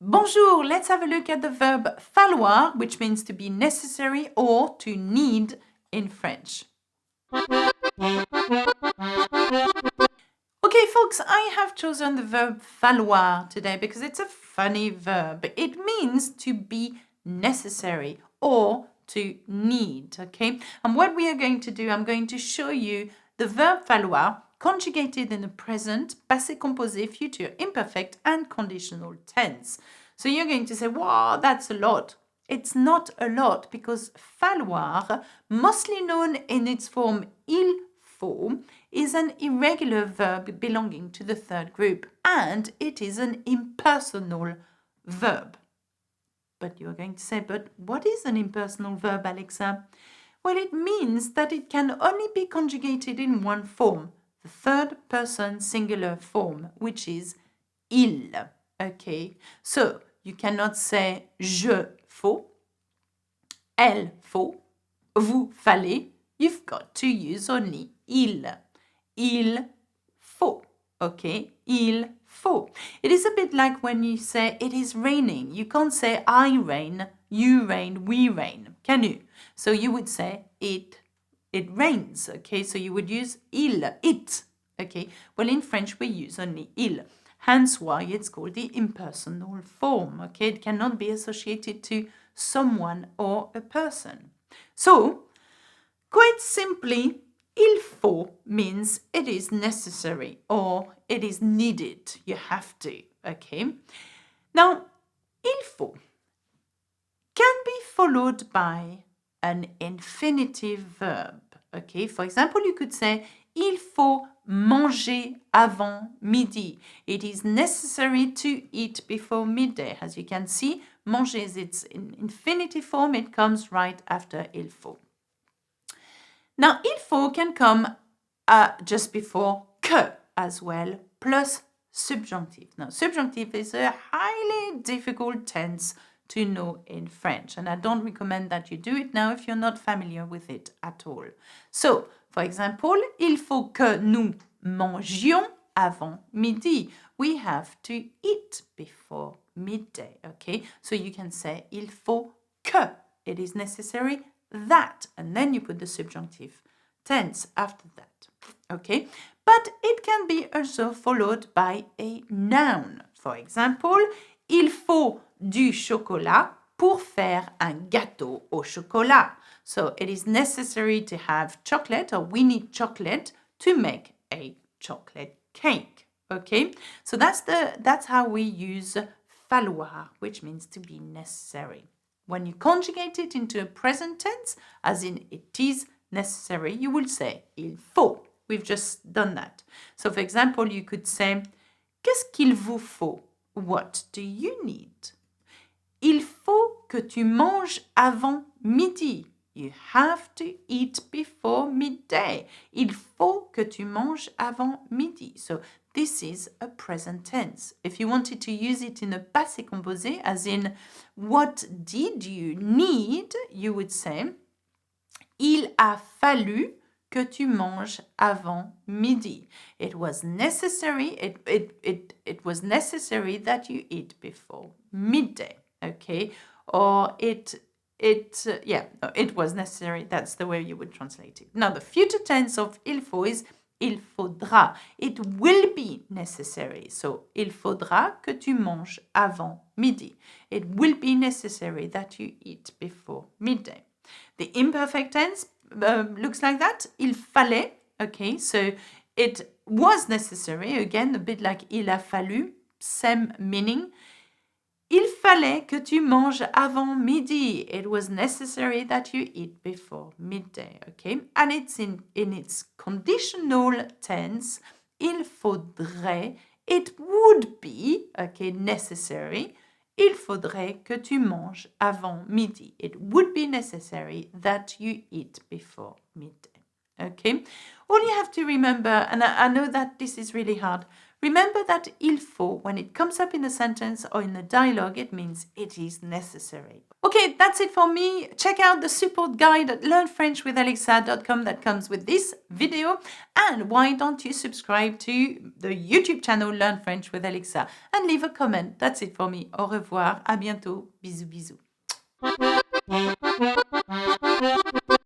Bonjour, let's have a look at the verb falloir, which means to be necessary or to need in French. Okay, folks, I have chosen the verb falloir today because it's a funny verb. It means to be necessary or to need, okay? And what we are going to do, I'm going to show you the verb falloir conjugated in the present, passé, composé, future, imperfect, and conditional tense. So you're going to say, wow, that's a lot. It's not a lot because falloir, mostly known in its form il faut, is an irregular verb belonging to the third group, and it is an impersonal verb. But you're going to say, but what is an impersonal verb, Alexa? Well, it means that it can only be conjugated in one form, the third person singular form, which is il. Okay, so you cannot say je faut, elle faut, vous fallait. You've got to use only il. Il faut. Okay, il faut. It is a bit like when you say it is raining. You can't say I rain, you rain, we rain. Can you? So you would say it rains. Okay, so you would use il, it. Okay, well in French we use only il. Hence why it's called the impersonal form. Okay, it cannot be associated to someone or a person. So, quite simply, il faut means it is necessary or it is needed. You have to, okay? Now, il faut can be followed by an infinitive verb, okay? For example, you could say, il faut manger avant midi. It is necessary to eat before midday. As you can see, manger is its in infinitive form. It comes right after il faut. Now, il faut can come just before que as well, plus subjunctive. Now, subjunctive is a highly difficult tense to know in French, and I don't recommend that you do it now if you're not familiar with it at all. So, for example, il faut que nous mangions avant midi. We have to eat before midday, okay? So you can say il faut que. It is necessary that, and then you put the subjunctive tense after that, okay? But it can be also followed by a noun. For example, il faut du chocolat pour faire un gâteau au chocolat. So it is necessary to have chocolate, or we need chocolate to make a chocolate cake, okay? So that's how we use falloir, which means to be necessary. When you conjugate it into a present tense, as in it is necessary, you will say il faut. We've just done that. So, for example, you could say, qu'est-ce qu'il vous faut? What do you need? Il faut que tu manges avant midi. You have to eat before midday. Il faut que tu manges avant midi. So, this is a present tense. If you wanted to use it in a passé composé, as in, what did you need? You would say, il a fallu que tu manges avant midi. It was necessary, it was necessary that you eat before midday, okay? Or it was necessary. That's the way you would translate it. Now, the future tense of il faut is il faudra. It will be necessary. So, il faudra que tu manges avant midi. It will be necessary that you eat before midday. The imperfect tense looks like that. Il fallait. Okay, so it was necessary. Again, a bit like il a fallu. Same meaning. Il fallait que tu manges avant midi. It was necessary that you eat before midday, okay? And it's in its conditional tense. Il faudrait, it would be, okay, necessary. Il faudrait que tu manges avant midi. It would be necessary that you eat before midday, okay? All you have to remember, and I know that this is really hard, Remember that il faut, when it comes up in a sentence or in a dialogue, it means it is necessary. Okay, that's it for me. Check out the support guide at learnfrenchwithalexa.com that comes with this video. And why don't you subscribe to the YouTube channel Learn French with Alexa and leave a comment. That's it for me. Au revoir. À bientôt. Bisous, bisous.